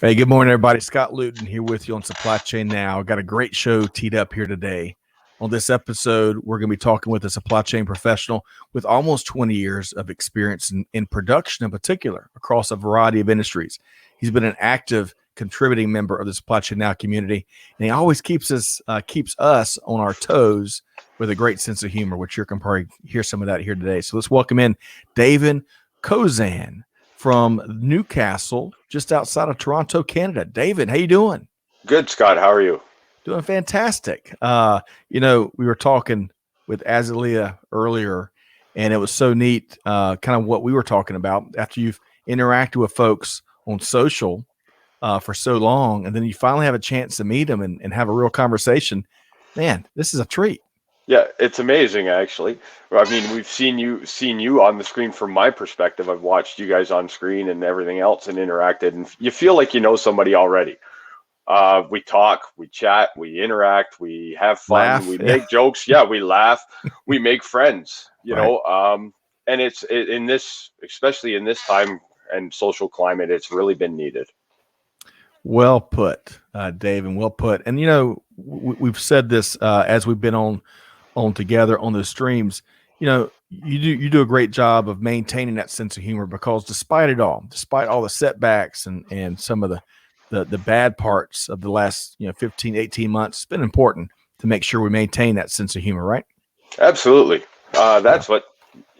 Hey, good morning, everybody. Scott Luton here with you on Supply Chain Now. Got a great show teed up here today. On this episode, we're going to be talking with a supply chain professional with almost 20 years of experience in production in particular across a variety of industries. He's been an active contributing member of the Supply Chain Now community, and he always keeps us on our toes with a great sense of humor, which you can probably hear some of that here today. So let's welcome in Davin Kozan from Newcastle, just outside of Toronto, Canada. David, how you doing? Good, Scott. How are you? Doing fantastic. We were talking with Azalea earlier, and it was so neat, kind of what we were talking about after you've interacted with folks on social for so long, and then you finally have a chance to meet them and have a real conversation. Man, this is a treat. Yeah, it's amazing, actually. I mean, we've seen you on the screen from my perspective. I've watched you guys on screen and everything else and interacted, and you feel like you know somebody already. We talk, we chat, we interact, we have fun, Laugh, we yeah. make jokes. Yeah, we laugh, we make friends. Right. And in this, especially in this time and social climate, it's really been needed. Well put, Dave, and well put. And we've said this as we've been on together on those streams. You do a great job of maintaining that sense of humor, because despite all the setbacks and some of the bad parts of the last 15, 18 months, it's been important to make sure we maintain that sense of humor, right? Absolutely. That's what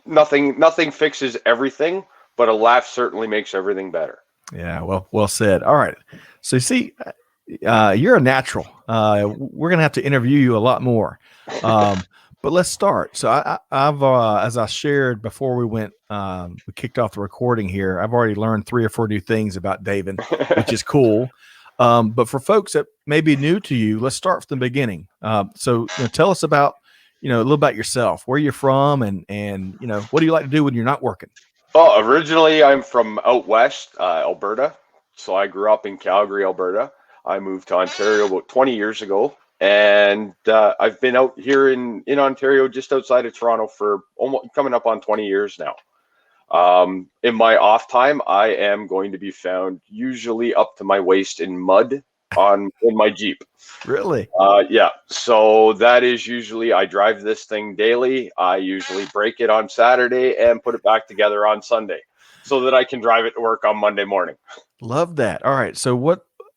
nothing fixes everything, but a laugh certainly makes everything better. Yeah, well said. All right. So you see, you're a natural. We're gonna have to interview you a lot more. But let's start. So I've as I shared before we kicked off the recording here, I've already learned 3 or 4 new things about Davin, which is cool. But for folks that may be new to you, let's start from the beginning. So tell us about, a little about yourself, where you're from, and what do you like to do when you're not working? Oh, originally I'm from out west, Alberta. So I grew up in Calgary, Alberta. I moved to Ontario about 20 years ago, and I've been out here in Ontario, just outside of Toronto, for almost coming up on 20 years now. In my off time, I am going to be found usually up to my waist in mud in my Jeep. Really? Yeah. So that is usually, I drive this thing daily. I usually break it on Saturday and put it back together on Sunday so that I can drive it to work on Monday morning. Love that. All right. So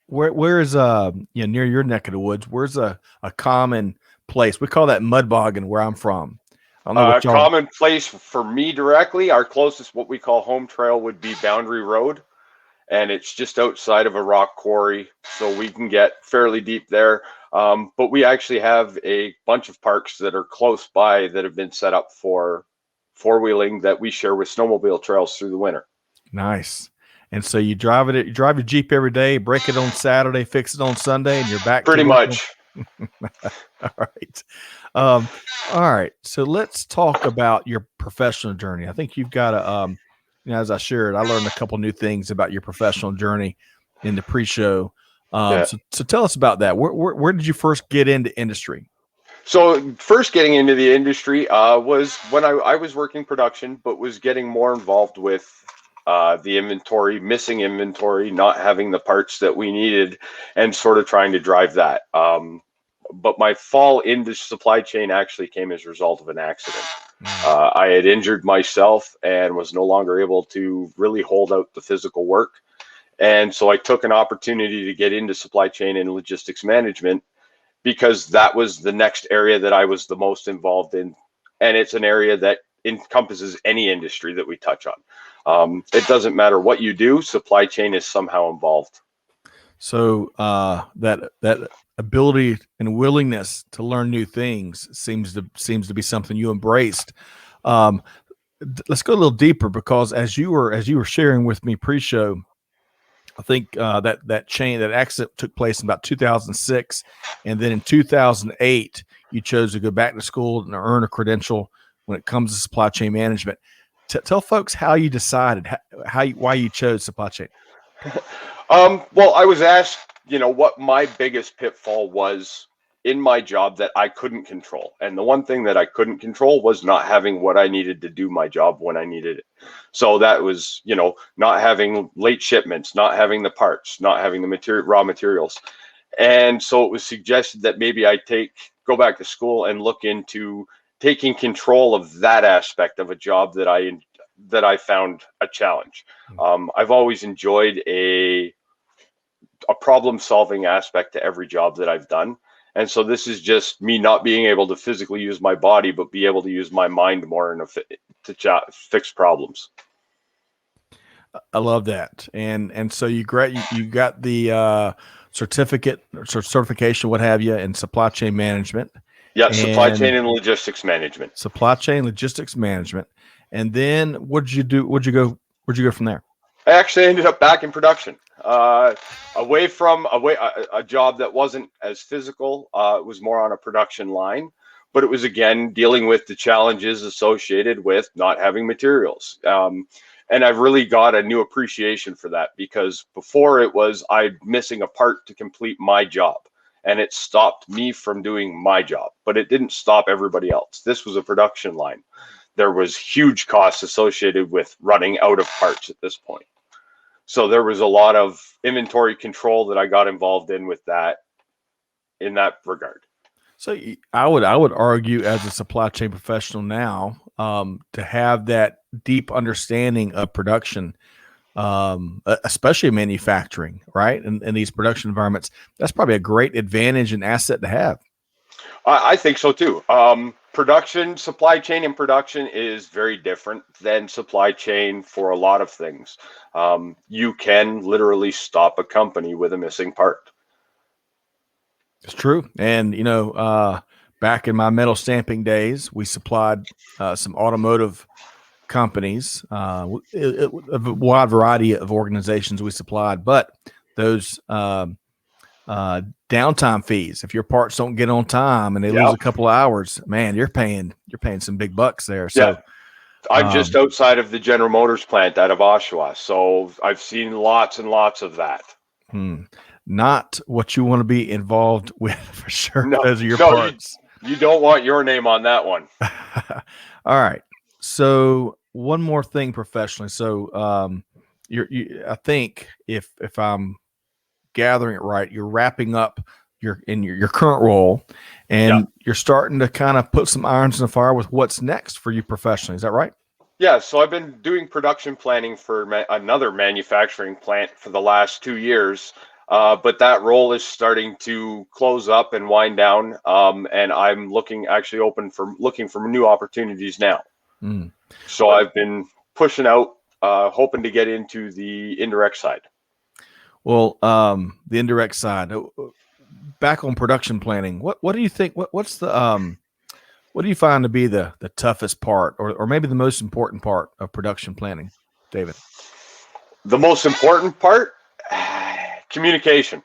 where is near your neck of the woods, where's a common place? We call that mud bogging where I'm from. I don't know what y'all. Common place for me directly, our closest what we call home trail would be Boundary Road, and it's just outside of a rock quarry, so we can get fairly deep there. But we actually have a bunch of parks that are close by that have been set up for four-wheeling that we share with snowmobile trails through the winter. Nice. And so you drive your Jeep every day, break it on Saturday, fix it on Sunday, and you're back. Pretty much. All right. All right. So let's talk about your professional journey. I think you've got a, as I shared, I learned a couple new things about your professional journey in the pre-show. Yeah. So tell us about that. Where did you first get into industry? So first getting into the industry was when I was working production, but was getting more involved with the inventory, missing inventory, not having the parts that we needed, and sort of trying to drive that. But my fall into supply chain actually came as a result of an accident. I had injured myself and was no longer able to really hold out the physical work. And so I took an opportunity to get into supply chain and logistics management, because that was the next area that I was the most involved in. And it's an area that encompasses any industry that we touch on. It doesn't matter what you do, supply chain is somehow involved. So that ability and willingness to learn new things seems to be something you embraced. Let's go a little deeper, because as you were sharing with me pre-show, I think that accident took place in about 2006, and then in 2008 you chose to go back to school and earn a credential when it comes to supply chain management. Tell folks how you decided, why you chose supply chain. Well, I was asked, what my biggest pitfall was in my job that I couldn't control. And the one thing that I couldn't control was not having what I needed to do my job when I needed it. So that was, not having late shipments, not having the parts, not having the raw materials. And so it was suggested that maybe I go back to school and look into taking control of that aspect of a job that I found a challenge. I've always enjoyed a problem-solving aspect to every job that I've done. And so this is just me not being able to physically use my body, but be able to use my mind more to fix problems. I love that. And so you got the certification, what have you, in supply chain management. Yeah, supply chain and logistics management. Supply chain logistics management. And then what'd you do? Where'd you go from there? I actually ended up back in production. Away from a job that wasn't as physical. It was more on a production line, but it was, again, dealing with the challenges associated with not having materials. And I've really got a new appreciation for that, because before it was I'm missing a part to complete my job, and it stopped me from doing my job, but it didn't stop everybody else. This was a production line. There was huge costs associated with running out of parts at this point. So there was a lot of inventory control that I got involved in in that regard. So I would argue, as a supply chain professional now, to have that deep understanding of production, especially manufacturing, right? In these production environments, that's probably a great advantage and asset to have. I think so too. Supply chain and production is very different than supply chain for a lot of things. You can literally stop a company with a missing part. It's true. And, back in my metal stamping days, we supplied some automotive companies, a wide variety of organizations we supplied, but those downtime fees, if your parts don't get on time and they lose a couple of hours, man, you're paying some big bucks there. So I'm just outside of the General Motors plant out of Oshawa, so I've seen lots and lots of that. Not what you want to be involved with, for sure. Those are your parts. You don't want your name on that one. All right. So one more thing professionally. So I think if I'm gathering it right, you're wrapping up your current role, and you're starting to kind of put some irons in the fire with what's next for you professionally. Is that right? Yeah. So I've been doing production planning for another manufacturing plant for the last 2 years. But that role is starting to close up and wind down. And I'm looking for new opportunities now. So I've been pushing out, hoping to get into the indirect side. Well, the indirect side, back on production planning, what do you think? What's the, what do you find to be the toughest part, or maybe the most important part of production planning, David? The most important part? Communication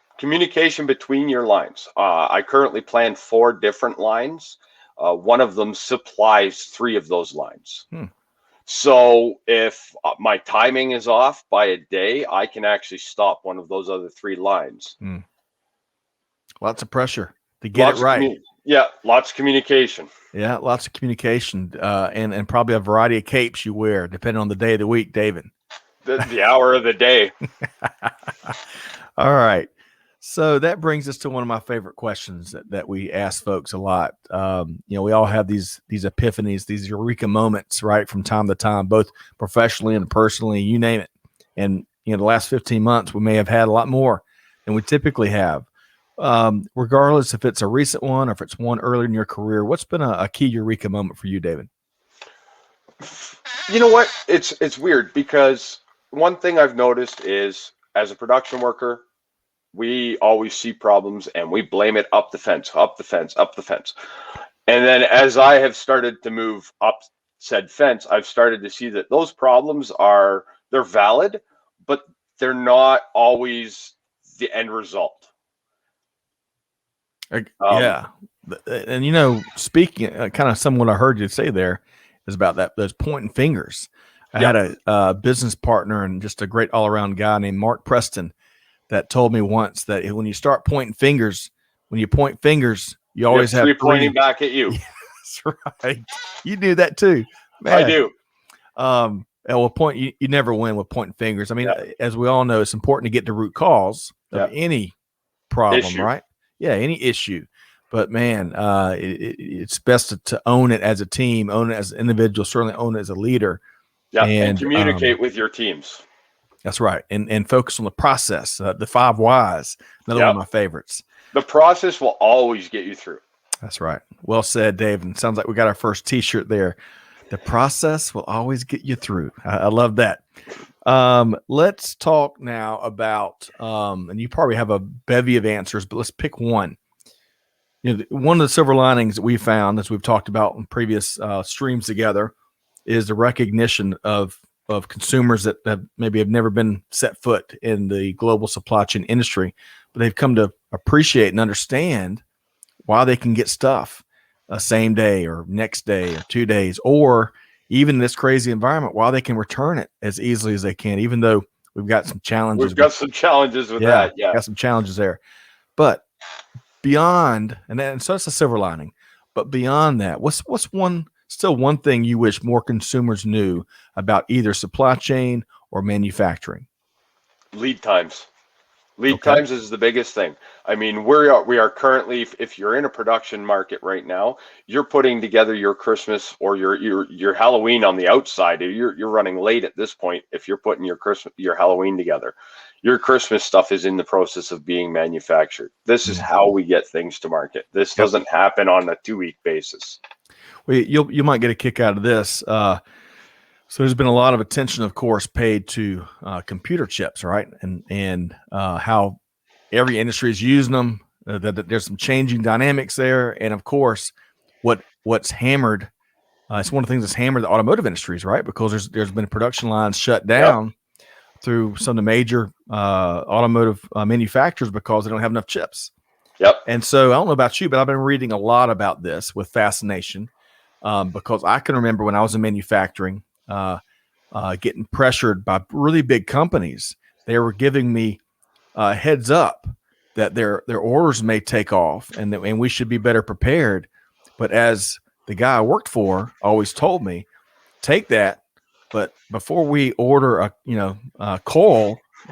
between your lines. I currently plan 4 different lines. One of them supplies 3 of those lines. So if my timing is off by a day, I can actually stop one of those other 3 lines. Lots of pressure to get it right. Lots of communication. Yeah, lots of communication, and probably a variety of capes you wear, depending on the day of the week, David. The hour of the day. All right. So that brings us to one of my favorite questions that we ask folks a lot. We all have these epiphanies, these Eureka moments, right, from time to time, both professionally and personally, you name it. And, the last 15 months, we may have had a lot more than we typically have. Regardless if it's a recent one or if it's one earlier in your career, what's been a key Eureka moment for you, David? You know what? It's weird, because one thing I've noticed is, as a production worker, we always see problems and we blame it up the fence. And then as I have started to move up said fence, I've started to see that those problems they're valid, but they're not always the end result. Yeah. And, speaking, kind of some what I heard you say there is about those pointing fingers. I had a business partner and just a great all-around guy named Mark Preston that told me once that when you start pointing fingers, when you point fingers, You always have three three pointing back at you. That's right. You knew that too, man. I do. Well, you never win with pointing fingers. I mean, as we all know, it's important to get to root cause of any problem, right? Yeah, any issue. But man, it's best to own it as a team, own it as an individual, certainly own it as a leader. Yeah, and communicate with your teams. That's right, and focus on the process. The 5 whys, another one of my favorites. The process will always get you through. That's right. Well said, Dave. And sounds like we got our first T-shirt there. The process will always get you through. I love that. Let's talk now about, and you probably have a bevy of answers, but let's pick one. One of the silver linings that we found, as we've talked about in previous streams together, is the recognition of consumers that maybe have never been set foot in the global supply chain industry, but they've come to appreciate and understand why they can get stuff same day or next day or 2 days, or even in this crazy environment, why they can return it as easily as they can, even though we've got some challenges. We've got some challenges with that. Yeah, got some challenges there. But beyond, so that's a silver lining. But beyond that, what's one thing you wish more consumers knew about either supply chain or manufacturing? Lead times. Lead times is the biggest thing. I mean, we are currently, if you're in a production market right now, you're putting together your Christmas or your Halloween on the outside. You're running late at this point if you're putting your Halloween together. Your Christmas stuff is in the process of being manufactured. This is how we get things to market. This doesn't happen on a 2-week basis. Well, you might get a kick out of this. So there's been a lot of attention, of course, paid to computer chips, right? And how every industry is using them. That there's some changing dynamics there, and of course, what's hammered. It's one of the things that's hammered the automotive industries, right? Because there's been production lines shut down through some of the major automotive manufacturers because they don't have enough chips. Yep. And so I don't know about you, but I've been reading a lot about this with fascination because I can remember when I was in manufacturing. Getting pressured by really big companies. They were giving me heads up that their orders may take off and we should be better prepared. But as the guy I worked for always told me, take that, but before we order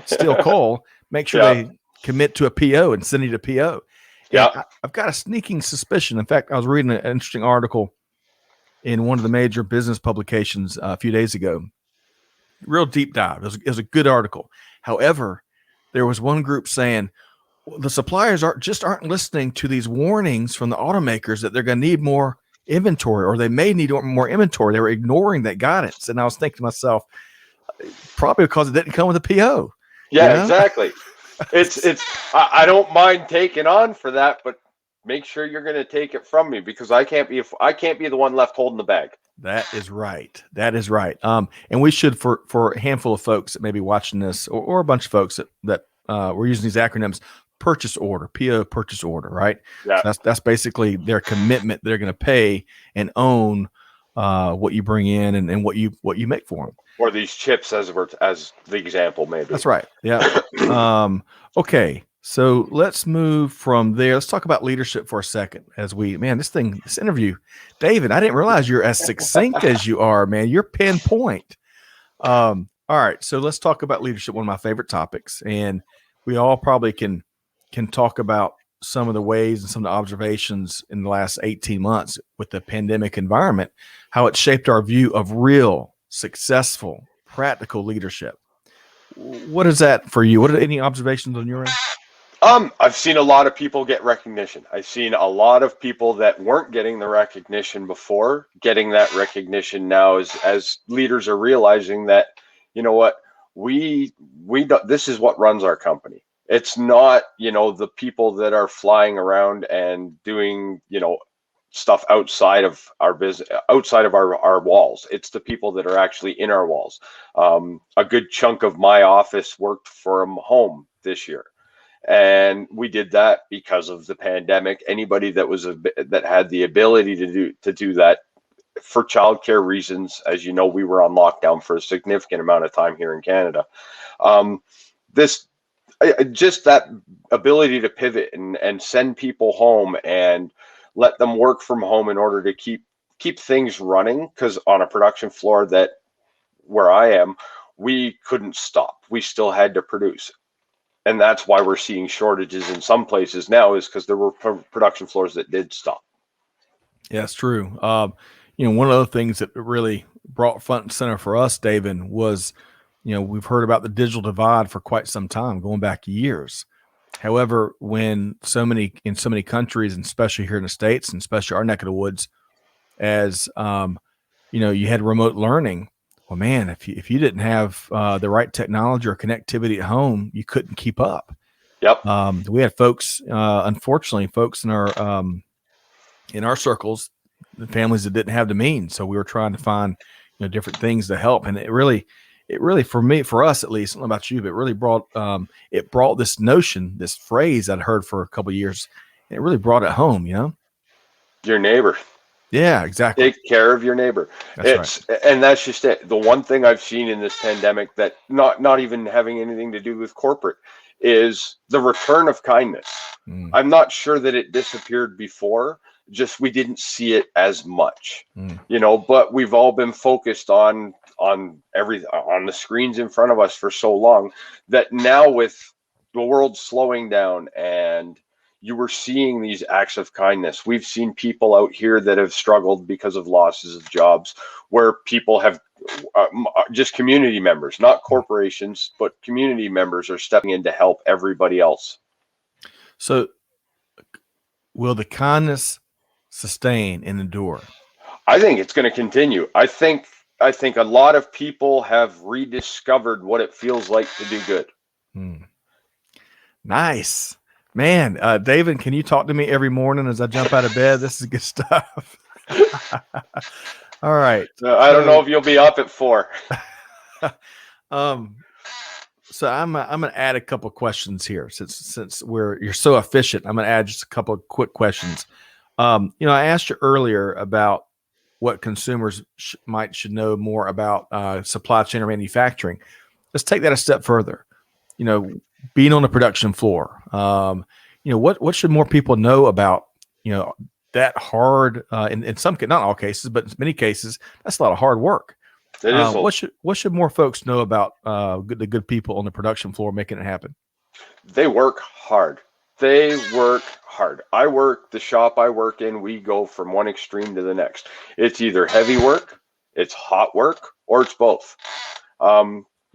steel coal, make sure they commit to a PO and send you a PO. Yeah, I've got a sneaking suspicion. In fact, I was reading an interesting article in one of the major business publications a few days ago. Real deep dive. It was a good article. However, there was one group saying the suppliers aren't listening to these warnings from the automakers that they're going to need more inventory, or they may need more inventory. They were ignoring that guidance. And I was thinking to myself, probably because it didn't come with a PO. Yeah, exactly. I don't mind taking on for that, but make sure you're going to take it from me because I can't be the one left holding the bag. That is right. And we should, for a handful of folks that may be watching this, or a bunch of folks that we're using these acronyms, purchase order, PO purchase order, right? Yeah. So that's basically their commitment. They're going to pay and own what you bring in and what you make for them. Or these chips as the example, maybe. That's right. Yeah. Okay. So let's move from there. Let's talk about leadership for a second this interview, David, I didn't realize you're as succinct as you are, man. You're pinpoint. All right. So let's talk about leadership, one of my favorite topics. And we all probably can talk about some of the ways and some of the observations in the last 18 months with the pandemic environment, how it shaped our view of real, successful, practical leadership. What is that for you? What are any observations on your end? I've seen a lot of people get recognition. I've seen a lot of people that weren't getting the recognition before getting that recognition now as leaders are realizing that, you know what, we don't, this is what runs our company. It's not, the people that are flying around and doing, stuff outside of our business, outside of our walls. It's the people that are actually in our walls. A good chunk of my office worked from home this year. And we did that because of the pandemic. Anybody that had the ability to do that for childcare reasons, as you know, we were on lockdown for a significant amount of time here in Canada. Just that ability to pivot and send people home and let them work from home in order to keep things running. Because on a production floor where I am, we couldn't stop. We still had to produce. And that's why we're seeing shortages in some places now, is because there were production floors that did stop. Yeah, it's true. One of the things that really brought front and center for us, Davin, was, we've heard about the digital divide for quite some time, going back years. However, when in so many countries, and especially here in the States, and especially our neck of the woods, as you had remote learning. Well, man, if you didn't have the right technology or connectivity at home, you couldn't keep up. Yep. We had folks, unfortunately, in our circles, the families that didn't have the means. So we were trying to find, different things to help. And it really, for us at least, I don't know about you, but it really brought this notion, this phrase I'd heard for a couple of years. And it really brought it home, Your neighbor. Yeah, exactly. Take care of your neighbor. That's right. And that's just it. The one thing I've seen in this pandemic that not even having anything to do with corporate is the return of kindness. I'm not sure that it disappeared before, just we didn't see it as much, but we've all been focused on everything on the screens in front of us for so long that now, with the world slowing down, and you were seeing these acts of kindness. We've seen people out here that have struggled because of losses of jobs, where people have just community members, not corporations, but community members are stepping in to help everybody else. So will the kindness sustain and endure? I think it's going to continue. I think a lot of people have rediscovered what it feels like to do good. Nice. Man, Davin, can you talk to me every morning as I jump out of bed? This is good stuff. All right. I don't know if you'll be up at 4. So I'm gonna add a couple of questions here since you're so efficient. I'm gonna add just a couple of quick questions. I asked you earlier about what consumers should know more about supply chain or manufacturing. Let's take that a step further. Being on the production floor, what should more people know about, that hard, in some, not all cases, but in many cases, that's a lot of hard work. What should more folks know about the good people on the production floor making it happen? They work hard. The shop I work in, we go from one extreme to the next. It's either heavy work, it's hot work, or it's both.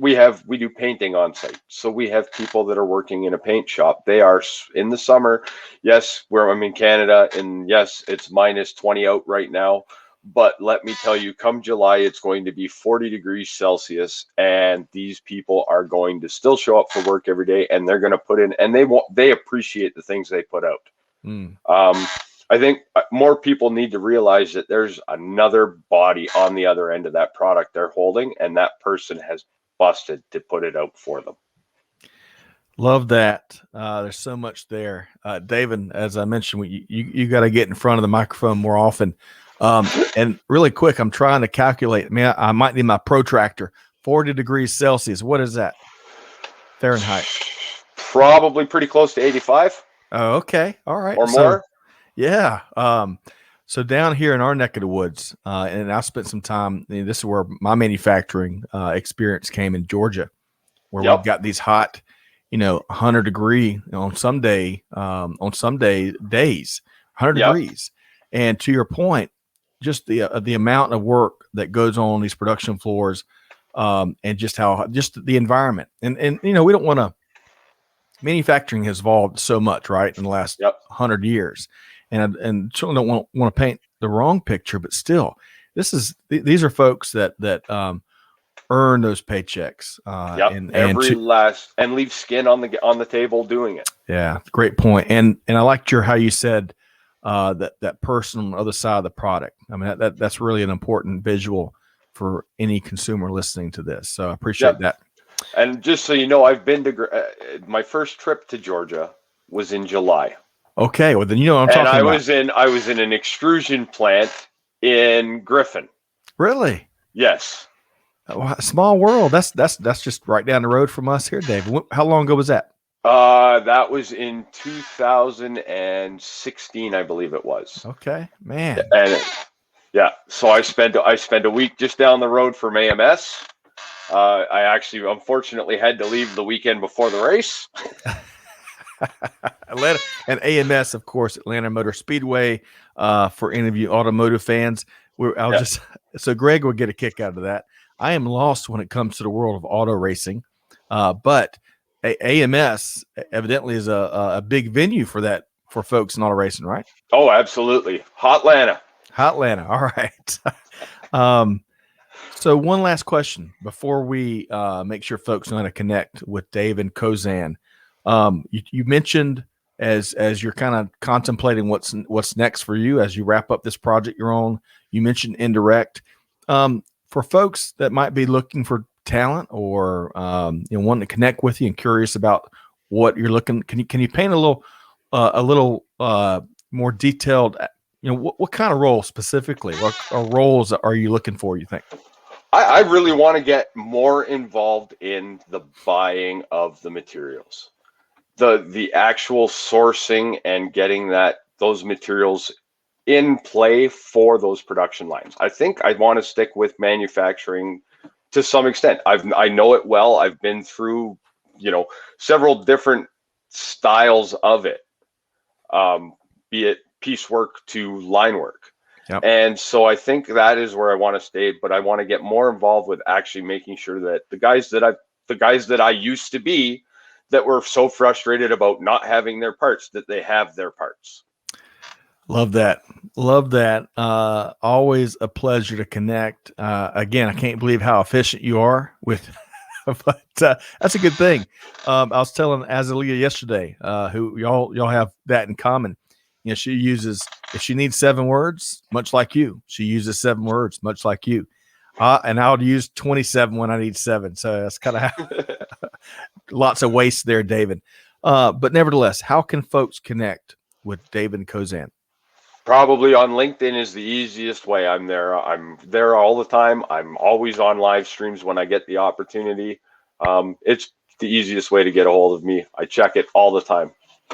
We do painting on site. So we have people that are working in a paint shop. They are in the summer. Yes, I'm in Canada, and yes, it's minus 20 out right now. But let me tell you, come July, it's going to be 40 degrees Celsius, and these people are going to still show up for work every day, and they're going to put in, and they appreciate the things they put out. I think more people need to realize that there's another body on the other end of that product they're holding, and that person has busted to put it out for them. Love that. There's so much there. Davin, as I mentioned, you got to get in front of the microphone more often. And really quick, I'm trying to calculate. Man, I might need my protractor. 40 degrees Celsius. What is that? Fahrenheit. Probably pretty close to 85. Oh, okay. All right. Or more. Yeah. So down here in our neck of the woods, and I spent some time, this is where my manufacturing experience came in Georgia, where we've got these hot, 100 degree on some days, 100 degrees. And to your point, just the amount of work that goes on these production floors, and just the environment, and we don't want to. Manufacturing has evolved so much, right, in the last 100 years, and certainly don't want to paint the wrong picture, but still, these are folks that earn those paychecks, and leave skin on the table doing it. Yeah, great point. And I liked how you said that person on the other side of the product. I mean, that's really an important visual for any consumer listening to this. So I appreciate that. And just so you know, I've been to my first trip to Georgia was in July. Okay, well then what I'm talking about. I was in an extrusion plant in Griffin. Really? Yes. Small world. That's just right down the road from us here, David. How long ago was that? That was in 2016, I believe it was. Okay, man. And yeah, so I spent a week just down the road from AMS. I actually, unfortunately, had to leave the weekend before the race. Atlanta and AMS, of course, Atlanta Motor Speedway. For any of you automotive fans, so Greg will get a kick out of that. I am lost when it comes to the world of auto racing, but AMS evidently is a big venue for that for folks in auto racing, right? Oh, absolutely, Hotlanta. Hotlanta. All right. So one last question before we make sure folks know how to connect with Davin Kozan. You mentioned as you're kind of contemplating what's next for you as you wrap up this project you're on. You mentioned indirect. For folks that might be looking for talent or wanting to connect with you and curious about what you're looking, can you paint a little more detailed? What kind of role specifically, what roles are you looking for? You think? I really want to get more involved in the buying of the materials, the actual sourcing and getting those materials in play for those production lines. I think I want to stick with manufacturing to some extent. I know it well. I've been through, several different styles of it, be it piecework to line work. Yep. And so I think that is where I want to stay, but I want to get more involved with actually making sure that the guys that I used to be that were so frustrated about not having their parts, that they have their parts. Love that. Love that. Always a pleasure to connect. Again, I can't believe how efficient you are with, but that's a good thing. I was telling Azalea yesterday, who y'all have that in common. She uses, if she needs 7 words, much like you, she uses 7 words, much like you. And I'll use 27 when I need 7. So that's kind of lots of waste there, David. But nevertheless, how can folks connect with Davin Kozan? Probably on LinkedIn is the easiest way. I'm there all the time. I'm always on live streams when I get the opportunity. It's the easiest way to get a hold of me. I check it all the time.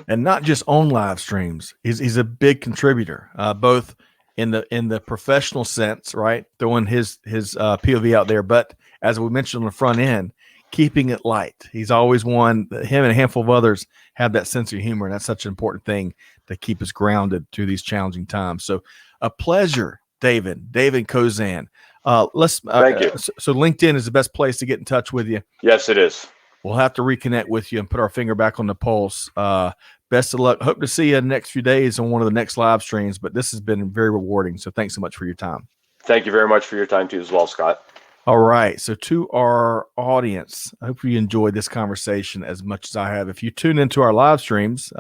And not just on live streams. He's a big contributor, both in the professional sense, right? Throwing his POV out there, but as we mentioned on the front end, keeping it light. He's always him and a handful of others have that sense of humor, and that's such an important thing to keep us grounded through these challenging times. So a pleasure, Davin Kozan. Thank you. So LinkedIn is the best place to get in touch with you. Yes, it is. We'll have to reconnect with you and put our finger back on the pulse. Best of luck. Hope to see you in the next few days on one of the next live streams, but this has been very rewarding. So thanks so much for your time. Thank you very much for your time too as well, Scott. All right. So to our audience, I hope you enjoyed this conversation as much as I have. If you tune into our live streams,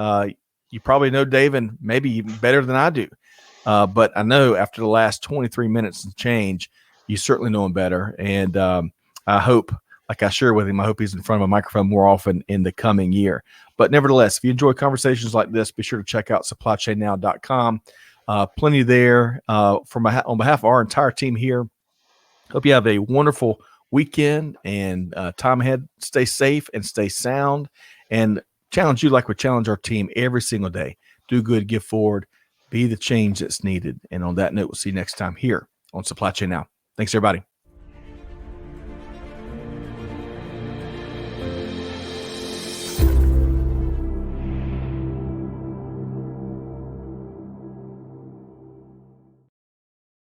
you probably know Davin maybe even better than I do. But I know after the last 23 minutes and change, you certainly know him better. And I hope, like I share with him, I hope he's in front of a microphone more often in the coming year. But nevertheless, if you enjoy conversations like this, be sure to check out supplychainnow.com. Plenty there on behalf of our entire team here. Hope you have a wonderful weekend and time ahead. Stay safe and stay sound, and challenge you like we challenge our team every single day. Do good, give forward, be the change that's needed. And on that note, we'll see you next time here on Supply Chain Now. Thanks, everybody.